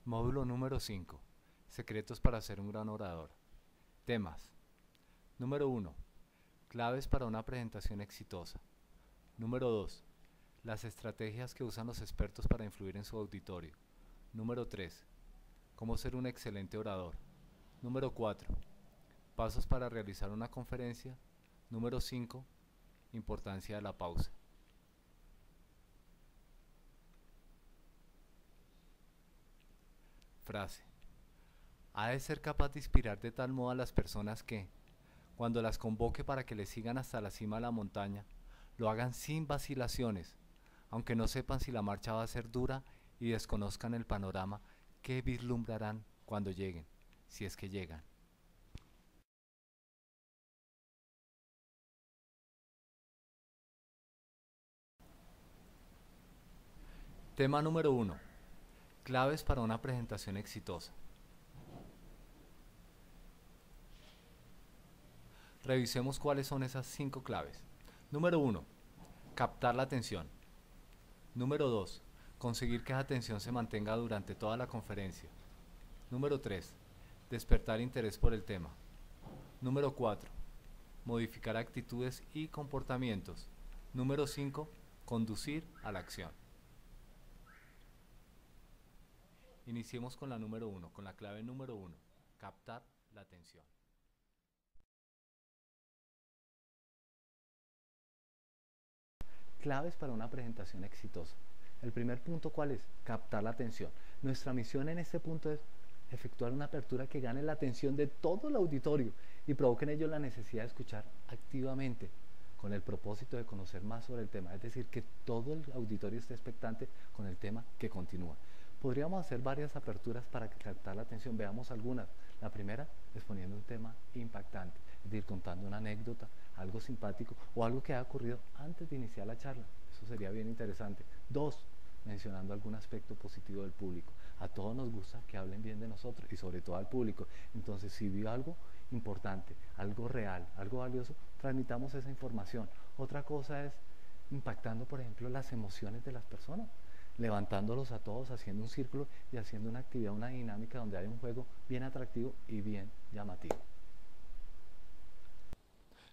Módulo número 5. Secretos para ser un gran orador. Temas. Número 1. Claves para una presentación exitosa. Número 2. Las estrategias que usan los expertos para influir en su auditorio. Número 3. Cómo ser un excelente orador. Número 4. Pasos para realizar una conferencia. Número 5. Importancia de la pausa. Frase. Ha de ser capaz de inspirar de tal modo a las personas que, cuando las convoque para que le sigan hasta la cima de la montaña, lo hagan sin vacilaciones, aunque no sepan si la marcha va a ser dura y desconozcan el panorama que vislumbrarán cuando lleguen, si es que llegan. Tema número 1. Claves para una presentación exitosa. Revisemos cuáles son esas 5 claves. Número 1. Captar la atención. Número 2. Conseguir que esa atención se mantenga durante toda la conferencia. Número 3. Despertar interés por el tema. Número 4. Modificar actitudes y comportamientos. Número 5. Conducir a la acción. Iniciemos con la número 1, con la clave número 1. Captar la atención. Claves para una presentación exitosa. El primer punto, ¿cuál es? Captar la atención. Nuestra misión en este punto es efectuar una apertura que gane la atención de todo el auditorio y provoque en ellos la necesidad de escuchar activamente con el propósito de conocer más sobre el tema, es decir, que todo el auditorio esté expectante con el tema que continúa. Podríamos hacer varias aperturas para captar la atención, veamos algunas. La primera, exponiendo un tema impactante, es decir, contando una anécdota, algo simpático o algo que haya ocurrido antes de iniciar la charla. Eso sería bien interesante. 2, mencionando algún aspecto positivo del público. A todos nos gusta que hablen bien de nosotros y sobre todo al público. Entonces, si vio algo importante, algo real, algo valioso, transmitamos esa información. Otra cosa es impactando, por ejemplo, las emociones de las personas, levantándolos a todos, haciendo un círculo y haciendo una actividad, una dinámica donde hay un juego bien atractivo y bien llamativo.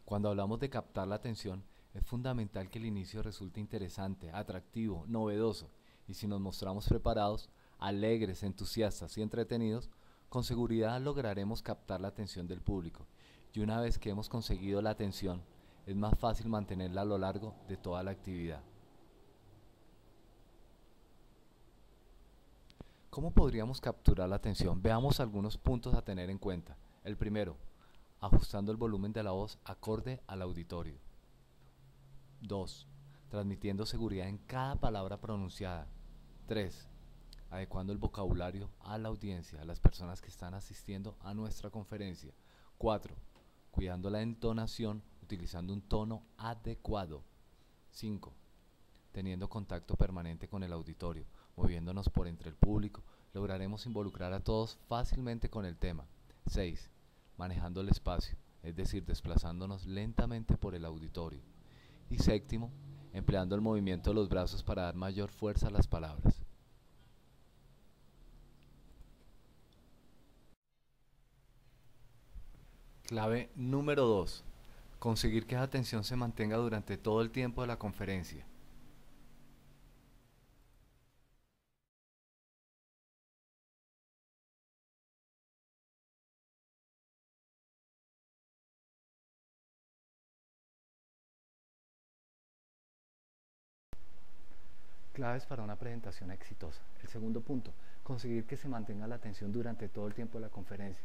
Cuando hablamos de captar la atención, es fundamental que el inicio resulte interesante, atractivo, novedoso, y si nos mostramos preparados, alegres, entusiastas y entretenidos, con seguridad lograremos captar la atención del público, y una vez que hemos conseguido la atención, es más fácil mantenerla a lo largo de toda la actividad. ¿Cómo podríamos capturar la atención? Veamos algunos puntos a tener en cuenta. El primero, ajustando el volumen de la voz acorde al auditorio. 2. Transmitiendo seguridad en cada palabra pronunciada. 3. Adecuando el vocabulario a la audiencia, a las personas que están asistiendo a nuestra conferencia. 4. Cuidando la entonación, utilizando un tono adecuado. 5. Teniendo contacto permanente con el auditorio, moviéndonos por entre el público, lograremos involucrar a todos fácilmente con el tema. 6. Manejando el espacio, es decir, desplazándonos lentamente por el auditorio. Y séptimo, empleando el movimiento de los brazos para dar mayor fuerza a las palabras. Clave número 2. Conseguir que esa atención se mantenga durante todo el tiempo de la conferencia. Claves para una presentación exitosa. El segundo punto, conseguir que se mantenga la atención durante todo el tiempo de la conferencia.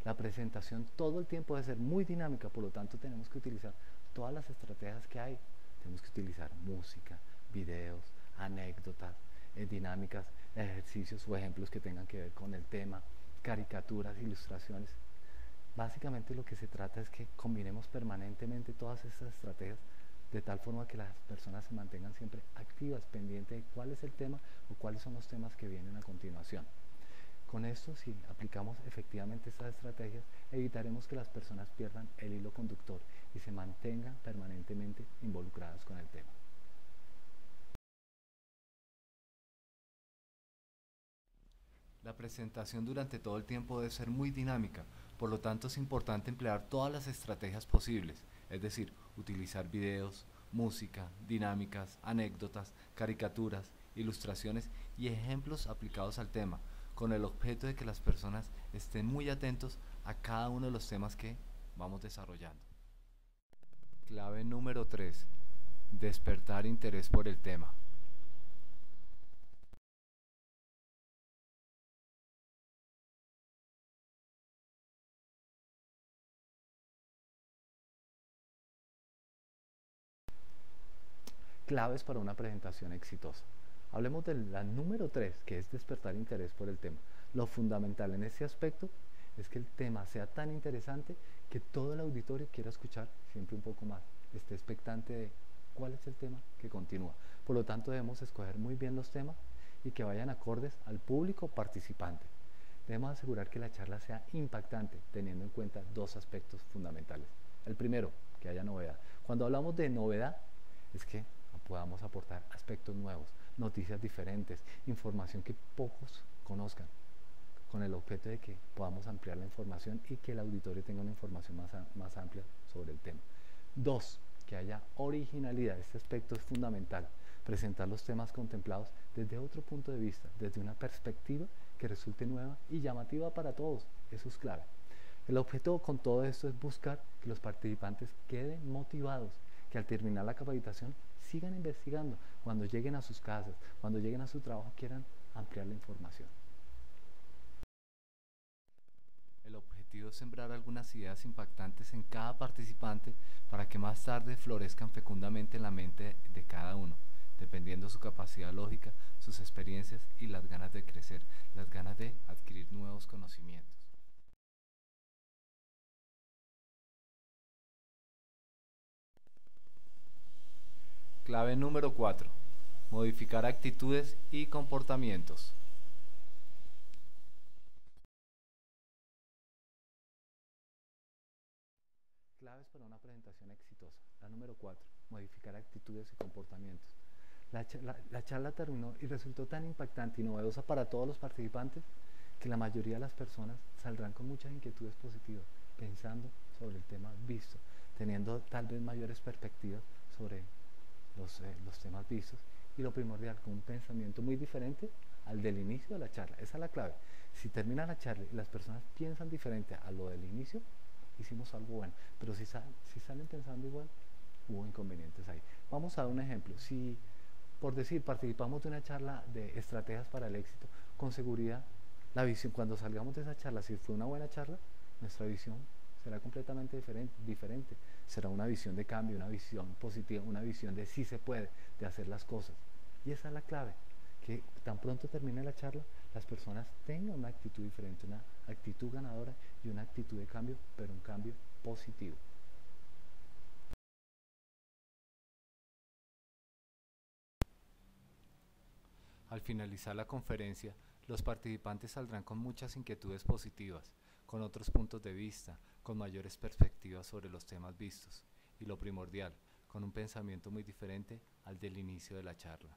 La presentación todo el tiempo debe ser muy dinámica, por lo tanto tenemos que utilizar todas las estrategias que hay. Tenemos que utilizar música, videos, anécdotas, dinámicas, ejercicios o ejemplos que tengan que ver con el tema, caricaturas, ilustraciones. Básicamente lo que se trata es que combinemos permanentemente todas estas estrategias de tal forma que las personas se mantengan siempre activas, pendientes de cuál es el tema o cuáles son los temas que vienen a continuación. Con esto, si aplicamos efectivamente estas estrategias, evitaremos que las personas pierdan el hilo conductor y se mantengan permanentemente involucradas con el tema. La presentación durante todo el tiempo debe ser muy dinámica, por lo tanto es importante emplear todas las estrategias posibles, es decir, utilizar videos, música, dinámicas, anécdotas, caricaturas, ilustraciones y ejemplos aplicados al tema, con el objeto de que las personas estén muy atentos a cada uno de los temas que vamos desarrollando. Clave número 3. Despertar interés por el tema. Claves para una presentación exitosa. Hablemos de la número 3, que es despertar interés por el tema. Lo fundamental en este aspecto es que el tema sea tan interesante que todo el auditorio quiera escuchar siempre un poco más, esté expectante de cuál es el tema que continúa. Por lo tanto, debemos escoger muy bien los temas y que vayan acordes al público participante. Debemos asegurar que la charla sea impactante, teniendo en cuenta dos aspectos fundamentales. El primero, que haya novedad. Cuando hablamos de novedad, es que podamos aportar aspectos nuevos, noticias diferentes, información que pocos conozcan, con el objeto de que podamos ampliar la información y que el auditorio tenga una información más amplia sobre el tema. Dos, que haya originalidad. Este aspecto es fundamental. Presentar los temas contemplados desde otro punto de vista, desde una perspectiva que resulte nueva y llamativa para todos. Eso es clave. El objeto con todo esto es buscar que los participantes queden motivados, que al terminar la capacitación sigan investigando, cuando lleguen a sus casas, cuando lleguen a su trabajo quieran ampliar la información. El objetivo es sembrar algunas ideas impactantes en cada participante para que más tarde florezcan fecundamente en la mente de cada uno, dependiendo de su capacidad lógica, sus experiencias y las ganas de crecer, las ganas de adquirir nuevos conocimientos. Clave número 4. Modificar actitudes y comportamientos. Claves para una presentación exitosa. La número 4. Modificar actitudes y comportamientos. La charla terminó y resultó tan impactante y novedosa para todos los participantes que la mayoría de las personas saldrán con muchas inquietudes positivas, pensando sobre el tema visto, teniendo tal vez mayores perspectivas sobre los temas vistos y lo primordial, con un pensamiento muy diferente al del inicio de la charla. Esa es la clave. Si termina la charla y las personas piensan diferente a lo del inicio, hicimos algo bueno, pero si salen pensando igual, hubo inconvenientes ahí. Vamos a dar un ejemplo. Si, por decir, participamos de una charla de estrategias para el éxito, con seguridad, la visión, cuando salgamos de esa charla, si fue una buena charla, nuestra visión será completamente diferente. Será una visión de cambio, una visión positiva, una visión de sí se puede, de hacer las cosas. Y esa es la clave, que tan pronto termine la charla, las personas tengan una actitud diferente, una actitud ganadora y una actitud de cambio, pero un cambio positivo. Al finalizar la conferencia, los participantes saldrán con muchas inquietudes positivas, con otros puntos de vista, con mayores perspectivas sobre los temas vistos, y lo primordial, con un pensamiento muy diferente al del inicio de la charla.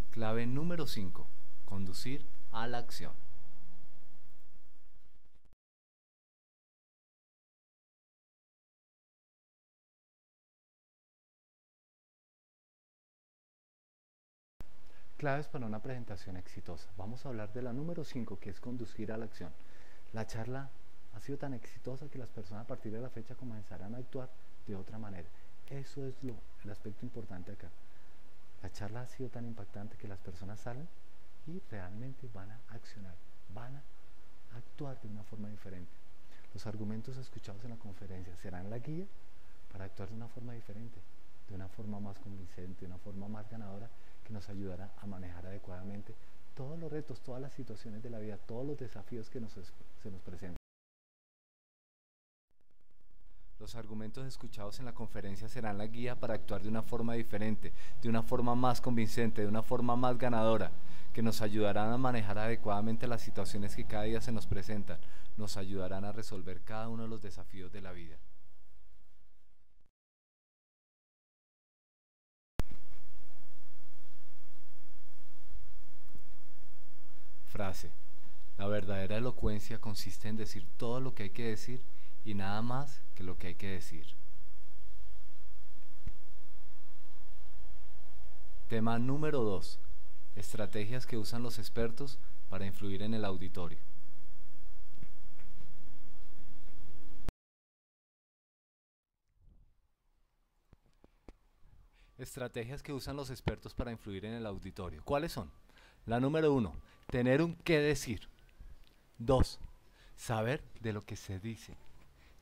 Clave número 5. Conducir a la acción. Claves para una presentación exitosa. Vamos a hablar de la número 5, que es conducir a la acción. La charla ha sido tan exitosa que las personas a partir de la fecha comenzarán a actuar de otra manera. Eso es el aspecto importante acá. La charla ha sido tan impactante que las personas salen y realmente van a accionar, van a actuar de una forma diferente. Los argumentos escuchados en la conferencia serán la guía para actuar de una forma diferente, de una forma más convincente, de una forma más ganadora, que nos ayudará a manejar adecuadamente todos los retos, todas las situaciones de la vida, todos los desafíos que se nos presentan. Los argumentos escuchados en la conferencia serán la guía para actuar de una forma diferente, de una forma más convincente, de una forma más ganadora, que nos ayudarán a manejar adecuadamente las situaciones que cada día se nos presentan, nos ayudarán a resolver cada uno de los desafíos de la vida. Frase. La verdadera elocuencia consiste en decir todo lo que hay que decir y nada más que lo que hay que decir. Tema número 2. Estrategias que usan los expertos para influir en el auditorio. Estrategias que usan los expertos para influir en el auditorio. ¿Cuáles son? La número 1. Tener un qué decir. 2. Saber de lo que se dice.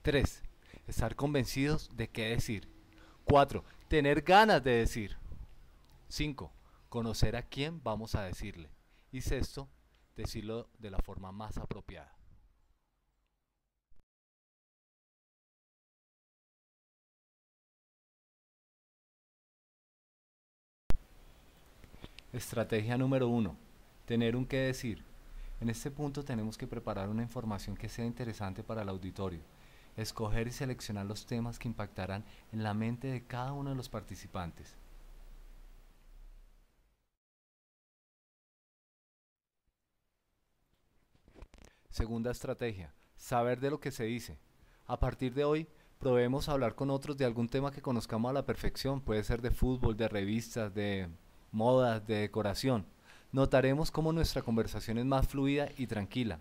3. Estar convencidos de qué decir. 4. Tener ganas de decir. 5. Conocer a quién vamos a decirle. Y sexto, decirlo de la forma más apropiada. Estrategia número 1. Tener un qué decir. En este punto tenemos que preparar una información que sea interesante para el auditorio. Escoger y seleccionar los temas que impactarán en la mente de cada uno de los participantes. Segunda estrategia, saber de lo que se dice. A partir de hoy, probemos hablar con otros de algún tema que conozcamos a la perfección. Puede ser de fútbol, de revistas, de modas, de decoración. Notaremos cómo nuestra conversación es más fluida y tranquila.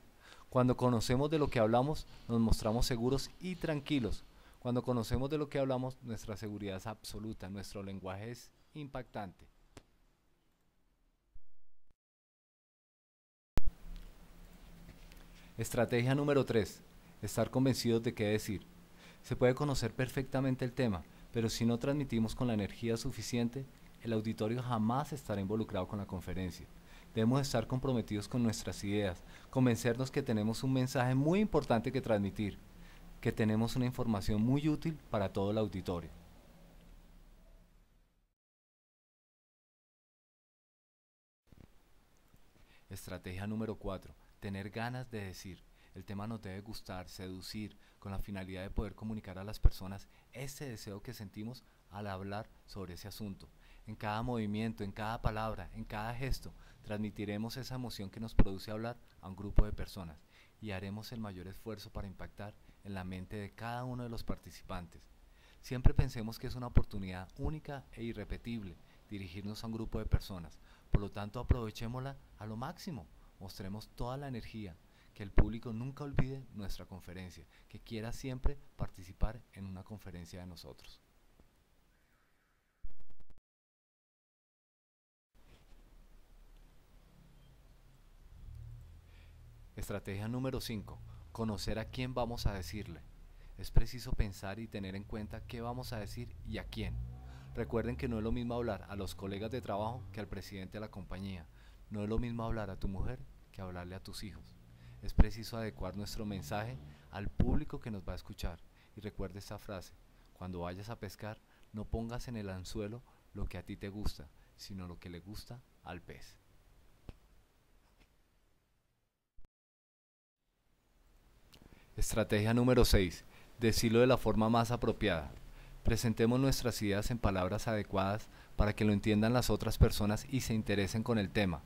Cuando conocemos de lo que hablamos, nos mostramos seguros y tranquilos. Cuando conocemos de lo que hablamos, nuestra seguridad es absoluta, nuestro lenguaje es impactante. Estrategia número 3. Estar convencidos de qué decir. Se puede conocer perfectamente el tema, pero si no transmitimos con la energía suficiente, el auditorio jamás estará involucrado con la conferencia. Debemos estar comprometidos con nuestras ideas, convencernos que tenemos un mensaje muy importante que transmitir, que tenemos una información muy útil para todo el auditorio. Estrategia número 4. Tener ganas de decir. El tema nos debe gustar, seducir, con la finalidad de poder comunicar a las personas ese deseo que sentimos al hablar sobre ese asunto. En cada movimiento, en cada palabra, en cada gesto, transmitiremos esa emoción que nos produce hablar a un grupo de personas y haremos el mayor esfuerzo para impactar en la mente de cada uno de los participantes. Siempre pensemos que es una oportunidad única e irrepetible dirigirnos a un grupo de personas. Por lo tanto, aprovechémosla a lo máximo. Mostremos toda la energía, que el público nunca olvide nuestra conferencia, que quiera siempre participar en una conferencia de nosotros. Estrategia número 5. Conocer a quién vamos a decirle. Es preciso pensar y tener en cuenta qué vamos a decir y a quién. Recuerden que no es lo mismo hablar a los colegas de trabajo que al presidente de la compañía. No es lo mismo hablar a tu mujer que hablarle a tus hijos. Es preciso adecuar nuestro mensaje al público que nos va a escuchar. Y recuerda esta frase: cuando vayas a pescar, no pongas en el anzuelo lo que a ti te gusta, sino lo que le gusta al pez. Estrategia número 6. Decirlo de la forma más apropiada. Presentemos nuestras ideas en palabras adecuadas para que lo entiendan las otras personas y se interesen con el tema,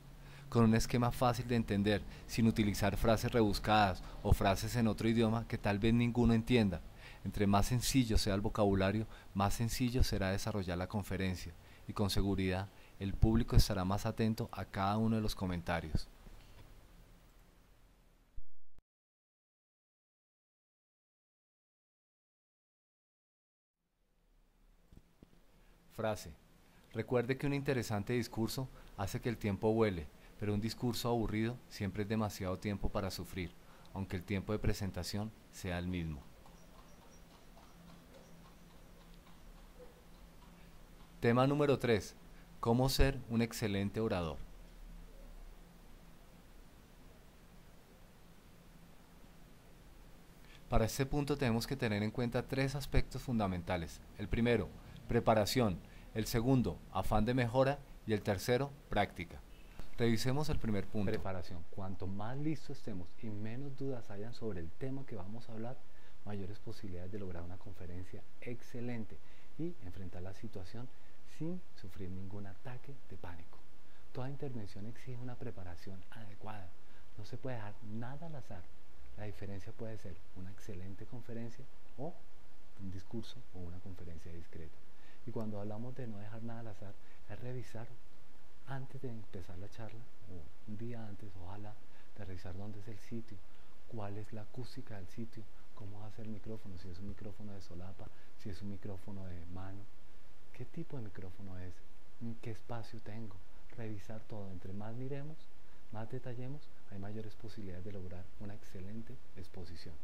con un esquema fácil de entender, sin utilizar frases rebuscadas o frases en otro idioma que tal vez ninguno entienda. Entre más sencillo sea el vocabulario, más sencillo será desarrollar la conferencia y con seguridad el público estará más atento a cada uno de los comentarios. Frase. Recuerde que un interesante discurso hace que el tiempo vuele, pero un discurso aburrido siempre es demasiado tiempo para sufrir, aunque el tiempo de presentación sea el mismo. Tema número 3. Cómo ser un excelente orador. Para este punto tenemos que tener en cuenta tres aspectos fundamentales. El primero, preparación. El segundo, afán de mejora. Y el tercero, práctica. Revisemos el primer punto. Preparación. Cuanto más listos estemos y menos dudas hayan sobre el tema que vamos a hablar, mayores posibilidades de lograr una conferencia excelente y enfrentar la situación sin sufrir ningún ataque de pánico. Toda intervención exige una preparación adecuada. No se puede dejar nada al azar. La diferencia puede ser una excelente conferencia o un discurso o una conferencia discreta. Y cuando hablamos de no dejar nada al azar, es revisar antes de empezar la charla o un día antes, ojalá, de revisar dónde es el sitio, cuál es la acústica del sitio, cómo va a ser el micrófono, si es un micrófono de solapa, si es un micrófono de mano, qué tipo de micrófono es, qué espacio tengo. Revisar todo. Entre más miremos, más detallemos, hay mayores posibilidades de lograr una excelente exposición.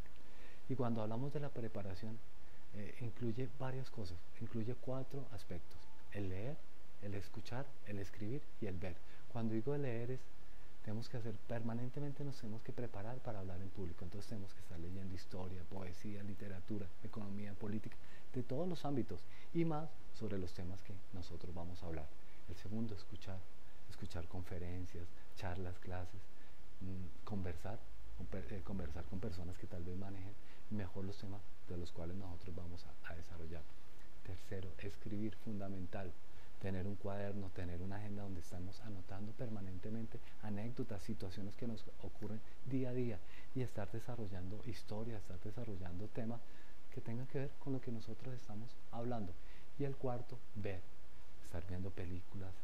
Y cuando hablamos de la preparación, incluye varias cosas, incluye 4 aspectos: el leer, el escuchar, el escribir y el ver. Cuando digo leer es, tenemos que hacer permanentemente, nos tenemos que preparar para hablar en público, entonces tenemos que estar leyendo historia, poesía, literatura, economía, política, de todos los ámbitos y más sobre los temas que nosotros vamos a hablar. El segundo, escuchar conferencias, charlas, clases, conversar con personas que tal vez manejen mejor los temas de los cuales nosotros vamos a desarrollar. Tercero, escribir, fundamental. Tener un cuaderno, tener una agenda donde estamos anotando permanentemente anécdotas, situaciones que nos ocurren día a día y estar desarrollando historias, estar desarrollando temas que tengan que ver con lo que nosotros estamos hablando. Y el cuarto, estar viendo películas,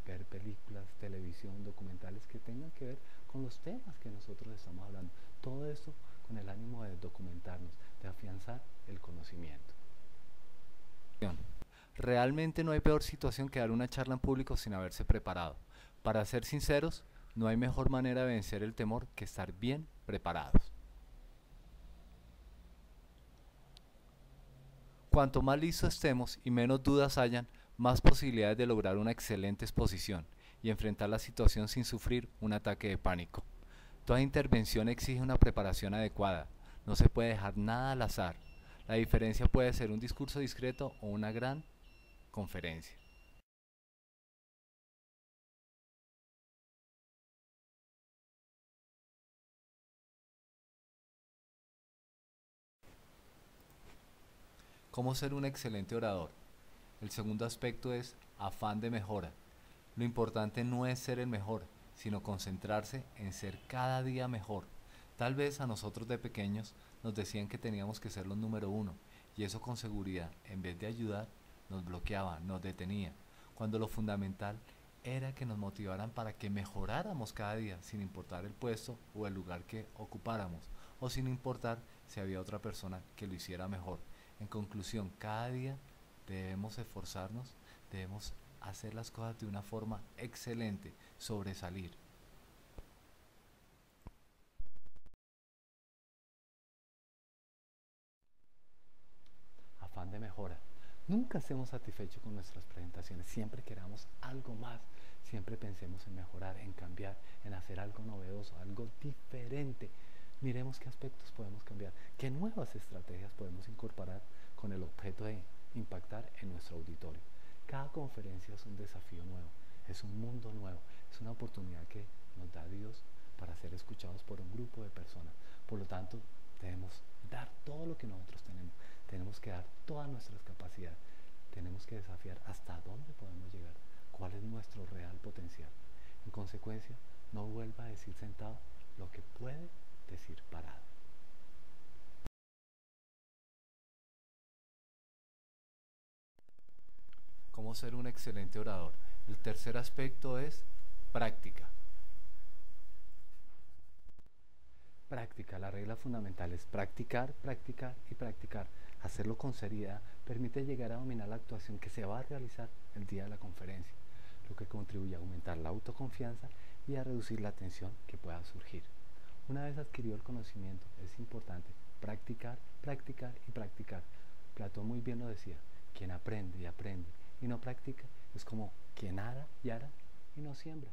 ver películas, televisión, documentales que tengan que ver con los temas que nosotros estamos hablando. Todo esto con el ánimo de documentarnos, de afianzar el conocimiento. Realmente no hay peor situación que dar una charla en público sin haberse preparado. Para ser sinceros, no hay mejor manera de vencer el temor que estar bien preparados. Cuanto más listos estemos y menos dudas hayan, más posibilidades de lograr una excelente exposición y enfrentar la situación sin sufrir un ataque de pánico. Toda intervención exige una preparación adecuada. No se puede dejar nada al azar. La diferencia puede ser un discurso discreto o una gran conferencia. ¿Cómo ser un excelente orador? El segundo aspecto es afán de mejora. Lo importante no es ser el mejor, sino concentrarse en ser cada día mejor. Tal vez a nosotros de pequeños nos decían que teníamos que ser los número 1, y eso con seguridad, en vez de ayudar, nos bloqueaba, nos detenía, cuando lo fundamental era que nos motivaran para que mejoráramos cada día, sin importar el puesto o el lugar que ocupáramos, o sin importar si había otra persona que lo hiciera mejor. En conclusión, cada día debemos esforzarnos, debemos hacer las cosas de una forma excelente, sobresalir. Afán de mejora. Nunca estemos satisfechos con nuestras presentaciones, siempre queramos algo más, siempre pensemos en mejorar, en cambiar, en hacer algo novedoso, algo diferente. Miremos qué aspectos podemos cambiar, qué nuevas estrategias podemos incorporar con el objeto de impactar en nuestro auditorio. Cada conferencia es un desafío nuevo, es un mundo nuevo, es una oportunidad que nos da Dios para ser escuchados por un grupo de personas. Por lo tanto, debemos dar todo lo que nosotros tenemos, tenemos que dar todas nuestras capacidades, tenemos que desafiar hasta dónde podemos llegar, cuál es nuestro real potencial. En consecuencia, no vuelva a decir sentado lo que puede decir parado. ¿Cómo ser un excelente orador? El tercer aspecto es práctica. Práctica, la regla fundamental es practicar, practicar y practicar. Hacerlo con seriedad permite llegar a dominar la actuación que se va a realizar el día de la conferencia, lo que contribuye a aumentar la autoconfianza y a reducir la tensión que pueda surgir. Una vez adquirido el conocimiento, es importante practicar, practicar y practicar. Platón muy bien lo decía: quien aprende y aprende y no practica es como quien ara y ara y no siembra.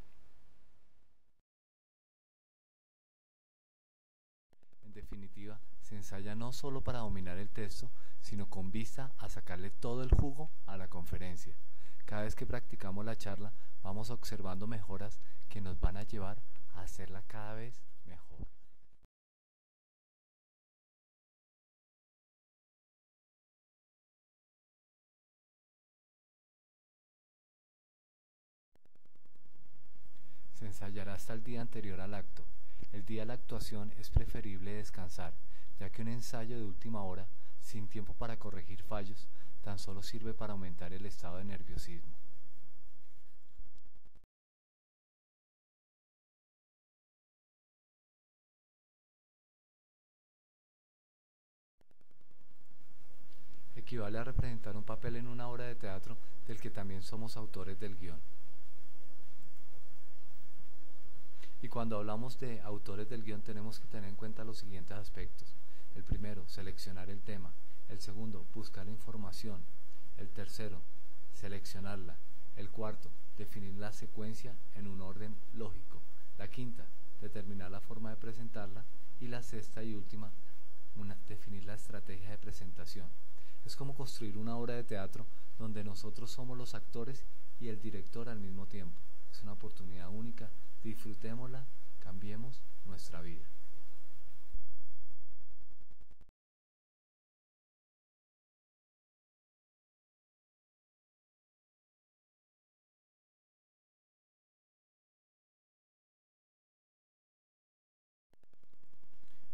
En definitiva, se ensaya no solo para dominar el texto, sino con vista a sacarle todo el jugo a la conferencia. Cada vez que practicamos la charla, vamos observando mejoras que nos van a llevar a hacerla cada vez mejor. Se ensayará hasta el día anterior al acto. El día de la actuación es preferible descansar, ya que un ensayo de última hora, sin tiempo para corregir fallos, tan solo sirve para aumentar el estado de nerviosismo. Equivale a representar un papel en una obra de teatro del que también somos autores del guión. Y cuando hablamos de autores del guión tenemos que tener en cuenta los siguientes aspectos. El primero, seleccionar el tema. El segundo, buscar la información. El tercero, seleccionarla. El cuarto, definir la secuencia en un orden lógico. La quinta, determinar la forma de presentarla. Y la sexta y última, definir la estrategia de presentación. Es como construir una obra de teatro donde nosotros somos los actores y el director al mismo tiempo. Es una oportunidad única. Disfrutémosla, cambiemos nuestra vida.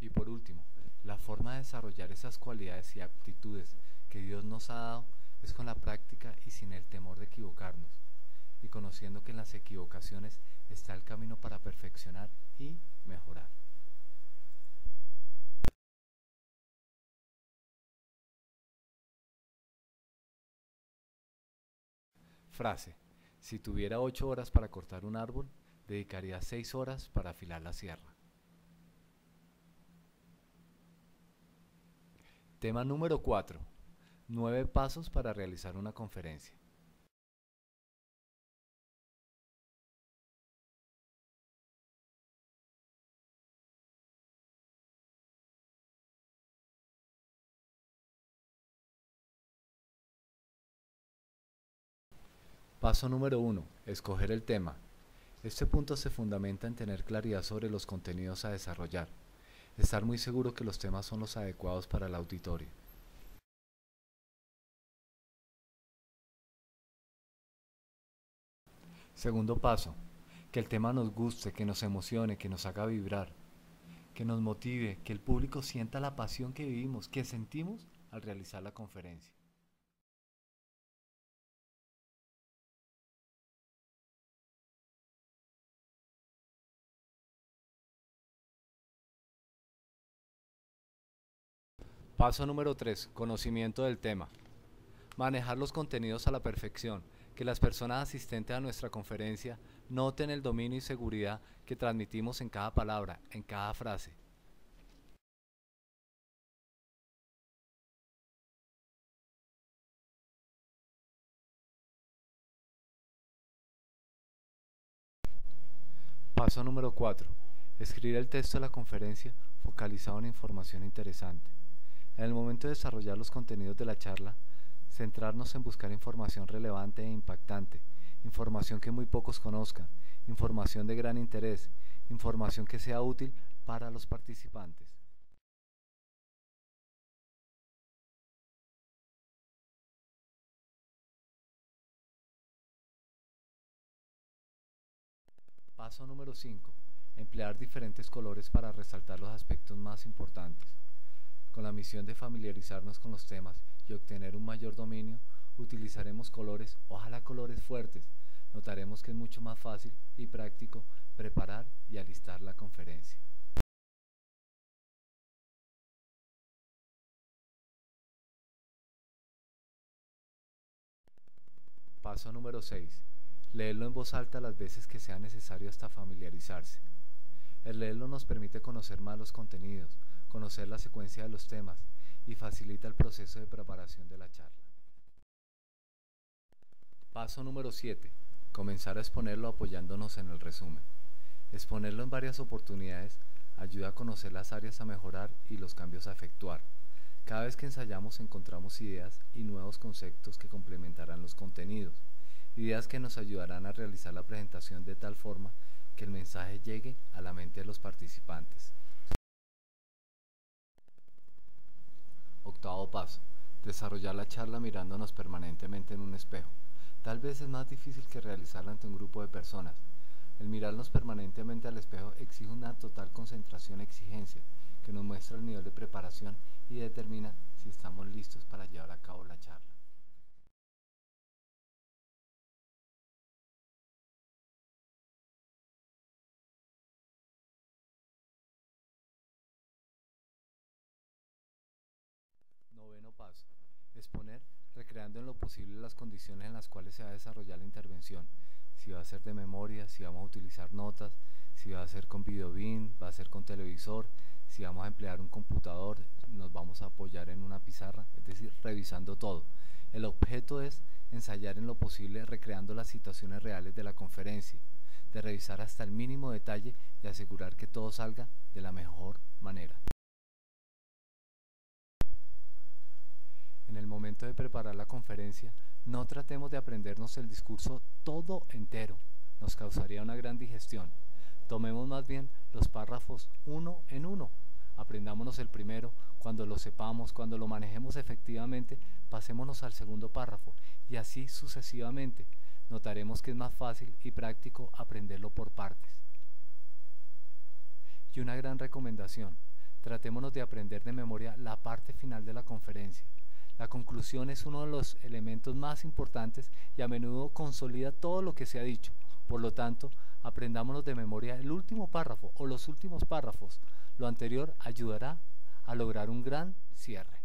Y por último, la forma de desarrollar esas cualidades y aptitudes que Dios nos ha dado es con la práctica y sin el temor de equivocarnos, y conociendo que en las equivocaciones está el camino para perfeccionar y mejorar. Frase: si tuviera 8 horas para cortar un árbol, dedicaría 6 horas para afilar la sierra. Tema número 4. 9 pasos para realizar una conferencia. Paso número 1. Escoger el tema. Este punto se fundamenta en tener claridad sobre los contenidos a desarrollar. Estar muy seguro que los temas son los adecuados para el auditorio. Segundo paso. Que el tema nos guste, que nos emocione, que nos haga vibrar, que nos motive, que el público sienta la pasión que vivimos, que sentimos al realizar la conferencia. Paso número 3. Conocimiento del tema. Manejar los contenidos a la perfección, que las personas asistentes a nuestra conferencia noten el dominio y seguridad que transmitimos en cada palabra, en cada frase. Paso número 4. Escribir el texto de la conferencia focalizado en información interesante. En el momento de desarrollar los contenidos de la charla, centrarnos en buscar información relevante e impactante, información que muy pocos conozcan, información de gran interés, información que sea útil para los participantes. Paso número 5. Emplear diferentes colores para resaltar los aspectos más importantes. Con la misión de familiarizarnos con los temas y obtener un mayor dominio, utilizaremos colores, ojalá colores fuertes. Notaremos que es mucho más fácil y práctico preparar y alistar la conferencia. Paso número 6. Leerlo en voz alta las veces que sea necesario hasta familiarizarse. El leerlo nos permite conocer más los contenidos, conocer la secuencia de los temas y facilita el proceso de preparación de la charla. Paso número 7. Comenzar a exponerlo apoyándonos en el resumen. Exponerlo en varias oportunidades ayuda a conocer las áreas a mejorar y los cambios a efectuar. Cada vez que ensayamos encontramos ideas y nuevos conceptos que complementarán los contenidos, ideas que nos ayudarán a realizar la presentación de tal forma que el mensaje llegue a la mente de los participantes. Octavo paso. Desarrollar la charla mirándonos permanentemente en un espejo. Tal vez es más difícil que realizarla ante un grupo de personas. El mirarnos permanentemente al espejo exige una total concentración exigencia que nos muestra el nivel de preparación y determina si estamos listos para llevar a cabo la charla. Noveno paso. Exponer, recreando en lo posible las condiciones en las cuales se va a desarrollar la intervención. Si va a ser de memoria, si vamos a utilizar notas, si va a ser con videobeam, va a ser con televisor, si vamos a emplear un computador, nos vamos a apoyar en una pizarra, es decir, revisando todo. El objeto es ensayar en lo posible recreando las situaciones reales de la conferencia, de revisar hasta el mínimo detalle y asegurar que todo salga de la mejor manera. En el momento de preparar la conferencia, no tratemos de aprendernos el discurso todo entero, nos causaría una gran digestión. Tomemos más bien los párrafos uno en uno. Aprendámonos el primero, cuando lo sepamos, cuando lo manejemos efectivamente, pasémonos al segundo párrafo y así sucesivamente. Notaremos que es más fácil y práctico aprenderlo por partes. Y una gran recomendación, tratémonos de aprender de memoria la parte final de la conferencia. La conclusión es uno de los elementos más importantes y a menudo consolida todo lo que se ha dicho. Por lo tanto, aprendámonos de memoria el último párrafo o los últimos párrafos. Lo anterior ayudará a lograr un gran cierre.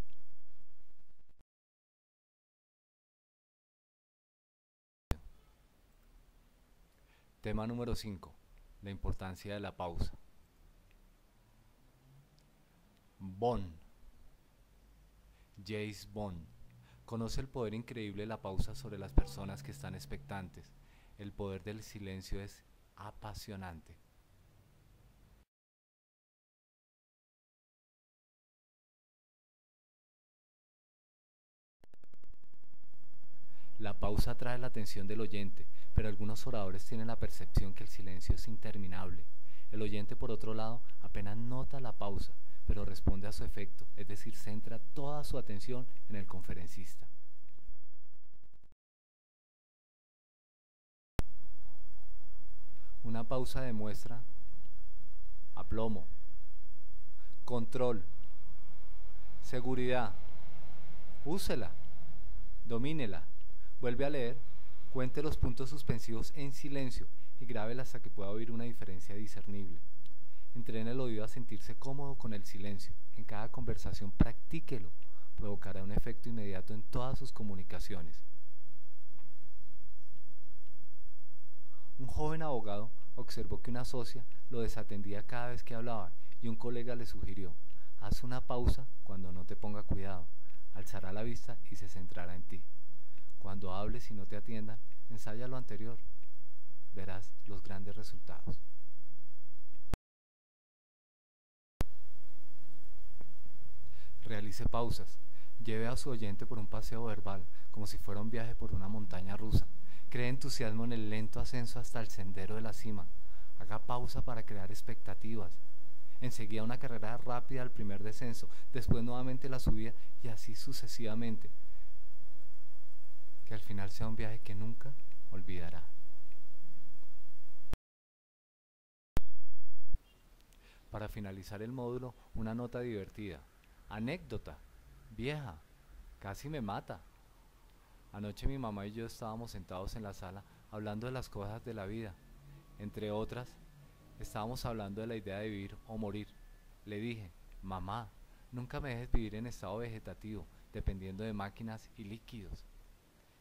Tema número 5. La importancia de la pausa. Bond. James Bond conoce el poder increíble de la pausa sobre las personas que están expectantes. El poder del silencio es apasionante. La pausa atrae la atención del oyente, pero algunos oradores tienen la percepción que el silencio es interminable. El oyente, por otro lado, apenas nota la pausa, pero responde a su efecto, es decir, centra toda su atención en el conferencista. Una pausa demuestra aplomo, control, seguridad. Úsela, domínela, vuelve a leer, cuente los puntos suspensivos en silencio y grábela hasta que pueda oír una diferencia discernible. Entrene el oído a sentirse cómodo con el silencio. En cada conversación practíquelo, provocará un efecto inmediato en todas sus comunicaciones. Un joven abogado observó que una socia lo desatendía cada vez que hablaba y un colega le sugirió: haz una pausa cuando no te ponga cuidado, alzará la vista y se centrará en ti. Cuando hables y no te atiendan, ensaya lo anterior, verás los grandes resultados. Realice pausas, lleve a su oyente por un paseo verbal, como si fuera un viaje por una montaña rusa. Cree entusiasmo en el lento ascenso hasta el sendero de la cima. Haga pausa para crear expectativas. Enseguida una carrera rápida al primer descenso, después nuevamente la subida y así sucesivamente. Que al final sea un viaje que nunca olvidará. Para finalizar el módulo, una nota divertida. Anécdota. Vieja. Casi me mata. Anoche mi mamá y yo estábamos sentados en la sala hablando de las cosas de la vida. Entre otras, estábamos hablando de la idea de vivir o morir. Le dije: mamá, nunca me dejes vivir en estado vegetativo, dependiendo de máquinas y líquidos.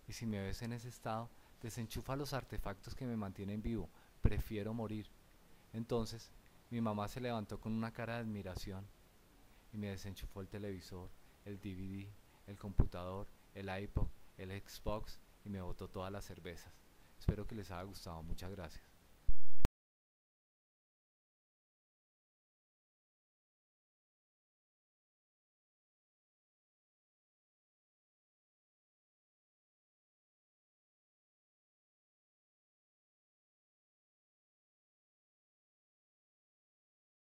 Y si me ves en ese estado, desenchufa los artefactos que me mantienen vivo. Prefiero morir. Entonces, mi mamá se levantó con una cara de admiración y me desenchufó el televisor, el DVD, el computador, el iPod, el Xbox y me botó todas las cervezas. Espero que les haya gustado. Muchas gracias.